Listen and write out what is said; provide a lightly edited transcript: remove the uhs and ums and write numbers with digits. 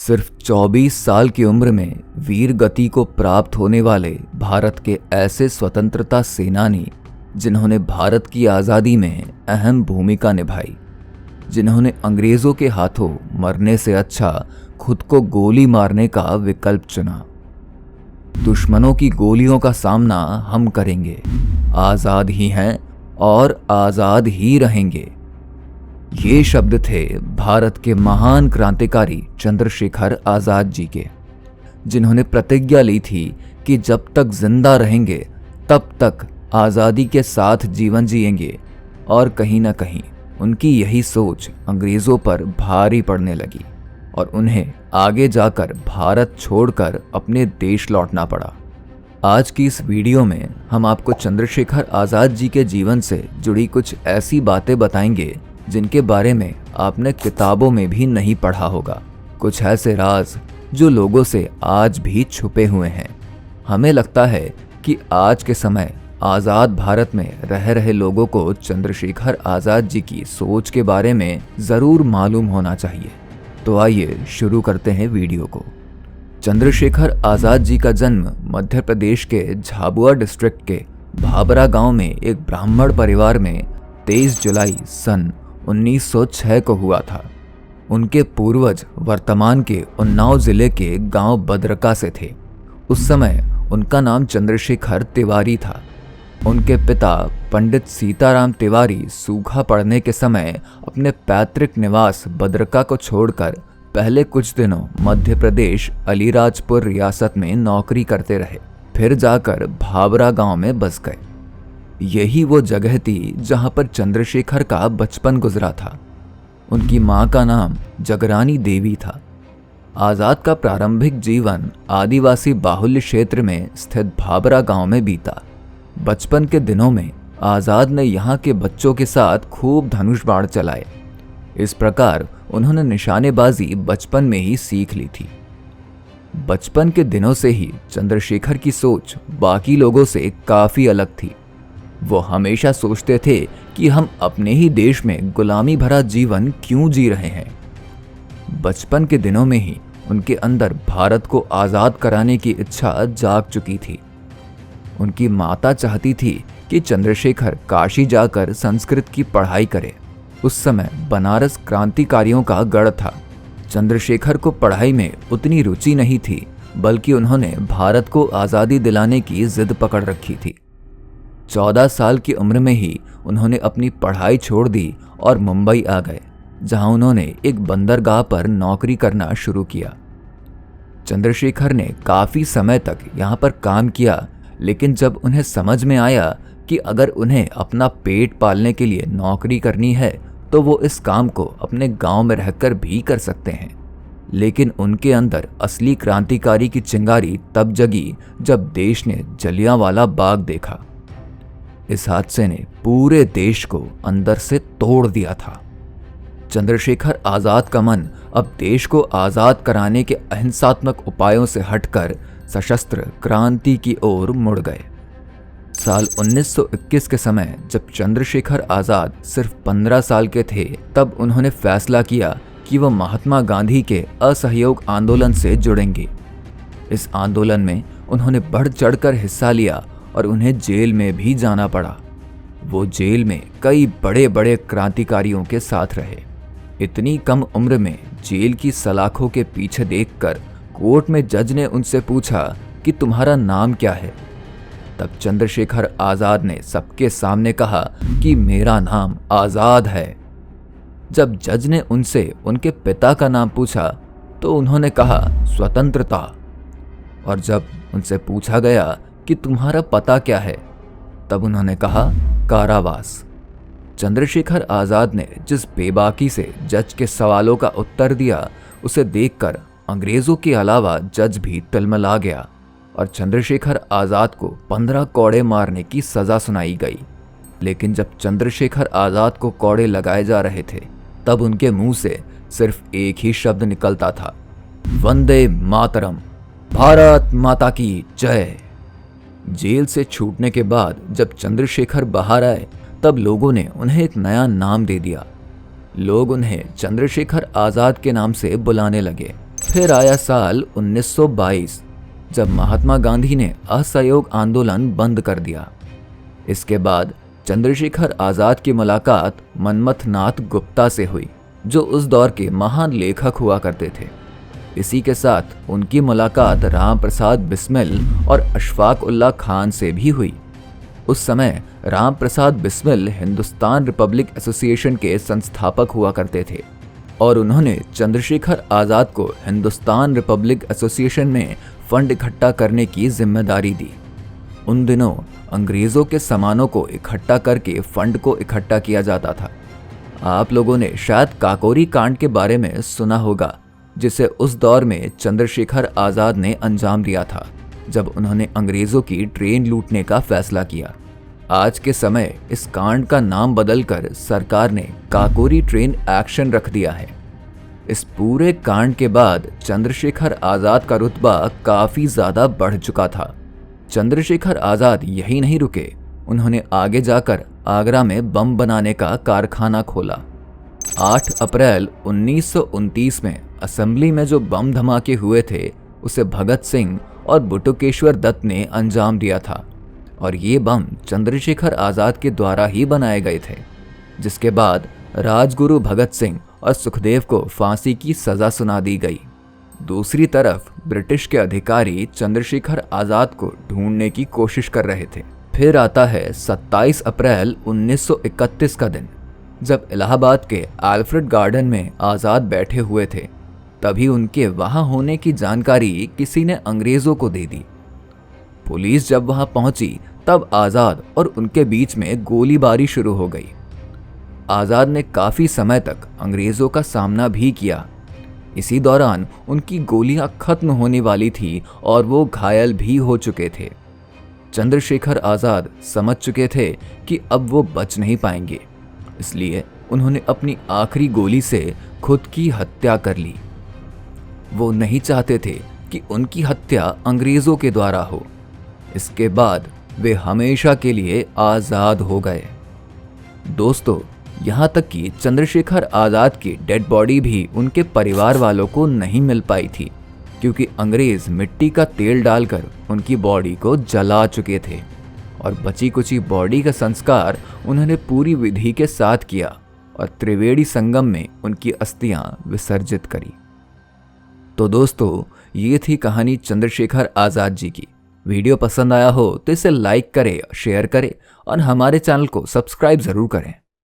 सिर्फ 24 साल की उम्र में वीर गति को प्राप्त होने वाले भारत के ऐसे स्वतंत्रता सेनानी जिन्होंने भारत की आज़ादी में अहम भूमिका निभाई, जिन्होंने अंग्रेज़ों के हाथों मरने से अच्छा खुद को गोली मारने का विकल्प चुना। दुश्मनों की गोलियों का सामना हम करेंगे, आज़ाद ही हैं और आज़ाद ही रहेंगे। ये शब्द थे भारत के महान क्रांतिकारी चंद्रशेखर आज़ाद जी के, जिन्होंने प्रतिज्ञा ली थी कि जब तक जिंदा रहेंगे तब तक आज़ादी के साथ जीवन जिएंगे। और कहीं ना कहीं उनकी यही सोच अंग्रेज़ों पर भारी पड़ने लगी और उन्हें आगे जाकर भारत छोड़कर अपने देश लौटना पड़ा। आज की इस वीडियो में हम आपको चंद्रशेखर आज़ाद जी के जीवन से जुड़ी कुछ ऐसी बातें बताएंगे जिनके बारे में आपने किताबों में भी नहीं पढ़ा होगा। कुछ ऐसे राज जो लोगों से आज भी छुपे हुए हैं। हमें लगता है कि आज के समय आज़ाद भारत में रह रहे लोगों को चंद्रशेखर आज़ाद जी की सोच के बारे में ज़रूर मालूम होना चाहिए। तो आइए शुरू करते हैं वीडियो को। चंद्रशेखर आज़ाद जी का जन्म मध्य प्रदेश के झाबुआ डिस्ट्रिक्ट के भाबरा गांव में एक ब्राह्मण परिवार में 23 जुलाई सन 1906 को हुआ था। उनके पूर्वज वर्तमान के उन्नाव जिले के गांव बदरका से थे। उस समय उनका नाम चंद्रशेखर तिवारी था। उनके पिता पंडित सीताराम तिवारी सूखा पड़ने के समय अपने पैतृक निवास बदरका को छोड़कर पहले कुछ दिनों मध्य प्रदेश अलीराजपुर रियासत में नौकरी करते रहे, फिर जाकर भाबरा गांव में बस गए। यही वो जगह थी जहां पर चंद्रशेखर का बचपन गुजरा था। उनकी मां का नाम जगरानी देवी था। आज़ाद का प्रारंभिक जीवन आदिवासी बाहुल्य क्षेत्र में स्थित भाबरा गांव में बीता। बचपन के दिनों में आज़ाद ने यहाँ के बच्चों के साथ खूब धनुष बाण चलाए। इस प्रकार उन्होंने निशानेबाजी बचपन में ही सीख ली थी। बचपन के दिनों से ही चंद्रशेखर की सोच बाकी लोगों से काफ़ी अलग थी। वो हमेशा सोचते थे कि हम अपने ही देश में गुलामी भरा जीवन क्यों जी रहे हैं। बचपन के दिनों में ही उनके अंदर भारत को आज़ाद कराने की इच्छा जाग चुकी थी। उनकी माता चाहती थी कि चंद्रशेखर काशी जाकर संस्कृत की पढ़ाई करे। उस समय बनारस क्रांतिकारियों का गढ़ था। चंद्रशेखर को पढ़ाई में उतनी रुचि नहीं थी, बल्कि उन्होंने भारत को आज़ादी दिलाने की जिद पकड़ रखी थी। 14 साल की उम्र में ही उन्होंने अपनी पढ़ाई छोड़ दी और मुंबई आ गए, जहां उन्होंने एक बंदरगाह पर नौकरी करना शुरू किया। चंद्रशेखर ने काफ़ी समय तक यहां पर काम किया, लेकिन जब उन्हें समझ में आया कि अगर उन्हें अपना पेट पालने के लिए नौकरी करनी है तो वो इस काम को अपने गांव में रहकर भी कर सकते हैं। लेकिन उनके अंदर असली क्रांतिकारी की चिंगारी तब जगी जब देश ने जलियांवाला बाग देखा। इस हादसे ने पूरे देश को अंदर से तोड़ दिया था। चंद्रशेखर आज़ाद का मन अब देश को आज़ाद कराने के अहिंसात्मक उपायों से हटकर सशस्त्र क्रांति की ओर मुड़ गए। साल 1921 के समय जब चंद्रशेखर आज़ाद सिर्फ 15 साल के थे, तब उन्होंने फैसला किया कि वह महात्मा गांधी के असहयोग आंदोलन से जुड़ेंगे। इस आंदोलन में उन्होंने बढ़ चढ़कर हिस्सा लिया और उन्हें जेल में भी जाना पड़ा। वो जेल में कई बड़े बड़े क्रांतिकारियों के साथ रहे। इतनी कम उम्र में जेल की सलाखों के पीछे देखकर कोर्ट में जज ने उनसे पूछा कि तुम्हारा नाम क्या है। तब चंद्रशेखर आज़ाद ने सबके सामने कहा कि मेरा नाम आज़ाद है। जब जज ने उनसे उनके पिता का नाम पूछा तो उन्होंने कहा स्वतंत्रता। और जब उनसे पूछा गया कि तुम्हारा पता क्या है, तब उन्होंने कहा कारावास। चंद्रशेखर आज़ाद ने जिस बेबाकी से जज के सवालों का उत्तर दिया, उसे देखकर अंग्रेज़ों के अलावा जज भी तिलमिला गया और चंद्रशेखर आज़ाद को 15 कोड़े मारने की सज़ा सुनाई गई। लेकिन जब चंद्रशेखर आज़ाद को कोड़े लगाए जा रहे थे, तब उनके मुंह से सिर्फ एक ही शब्द निकलता था, वंदे मातरम, भारत माता की जय। जेल से छूटने के बाद जब चंद्रशेखर बाहर आए, तब लोगों ने उन्हें एक नया नाम दे दिया। लोग उन्हें चंद्रशेखर आज़ाद के नाम से बुलाने लगे। फिर आया साल 1922, जब महात्मा गांधी ने असहयोग आंदोलन बंद कर दिया। इसके बाद चंद्रशेखर आजाद की मुलाकात मनमथनाथ गुप्ता से हुई, जो उस दौर के महान लेखक हुआ करते थे। इसी के साथ उनकी मुलाकात राम प्रसाद बिस्मिल और अशफाक उल्लाह खान से भी हुई। उस समय राम प्रसाद बिस्मिल हिंदुस्तान रिपब्लिक एसोसिएशन के संस्थापक हुआ करते थे और उन्होंने चंद्रशेखर आजाद को हिंदुस्तान रिपब्लिक एसोसिएशन में फंड इकट्ठा करने की जिम्मेदारी दी। उन दिनों अंग्रेजों के सामानों को इकट्ठा करके फंड को इकट्ठा किया जाता था। आप लोगों ने शायद काकोरी कांड के बारे में सुना होगा, जिसे उस दौर में चंद्रशेखर आजाद ने अंजाम दिया था, जब उन्होंने अंग्रेजों की ट्रेन लूटने का फैसला किया। आज के समय इस कांड का नाम बदलकर सरकार ने काकोरी ट्रेन एक्शन रख दिया है। इस पूरे कांड के बाद चंद्रशेखर आजाद का रुतबा काफी ज्यादा बढ़ चुका था। चंद्रशेखर आजाद यही नहीं रुके, उन्होंने आगे जाकर आगरा में बम बनाने का कारखाना खोला। 8 अप्रैल 1929 में असेंबली में जो बम धमाके हुए थे, उसे भगत सिंह और बटुकेश्वर दत्त ने अंजाम दिया था और ये बम चंद्रशेखर आजाद के द्वारा ही बनाए गए थे, जिसके बाद राजगुरु भगत सिंह और सुखदेव को फांसी की सजा सुना दी गई। दूसरी तरफ ब्रिटिश के अधिकारी चंद्रशेखर आजाद को ढूंढने की कोशिश कर रहे थे। फिर आता है 27 अप्रैल 1931 का दिन, जब इलाहाबाद के अल्फ्रेड गार्डन में आजाद बैठे हुए थे। तभी उनके वहां होने की जानकारी किसी ने अंग्रेजों को दे दी। पुलिस जब वहां पहुंची तब आजाद और उनके बीच में गोलीबारी शुरू हो गई। आजाद ने काफी समय तक अंग्रेजों का सामना भी किया। इसी दौरान उनकी गोलियां खत्म होने वाली थी और वो घायल भी हो चुके थे। चंद्रशेखर आजाद समझ चुके थे कि अब वो बच नहीं पाएंगे, इसलिए उन्होंने अपनी आखिरी गोली से खुद की हत्या कर ली। वो नहीं चाहते थे कि उनकी हत्या अंग्रेजों के द्वारा हो। इसके बाद वे हमेशा के लिए आजाद हो गए। दोस्तों, यहाँ तक कि चंद्रशेखर आजाद की डेड बॉडी भी उनके परिवार वालों को नहीं मिल पाई थी, क्योंकि अंग्रेज मिट्टी का तेल डालकर उनकी बॉडी को जला चुके थे और बची कुची बॉडी का संस्कार उन्होंने पूरी विधि के साथ किया और त्रिवेणी संगम में उनकी अस्थियां विसर्जित करी। तो दोस्तों, ये थी कहानी चंद्रशेखर आजाद जी की। वीडियो पसंद आया हो तो इसे लाइक करें, शेयर करें और हमारे चैनल को सब्सक्राइब जरूर करें।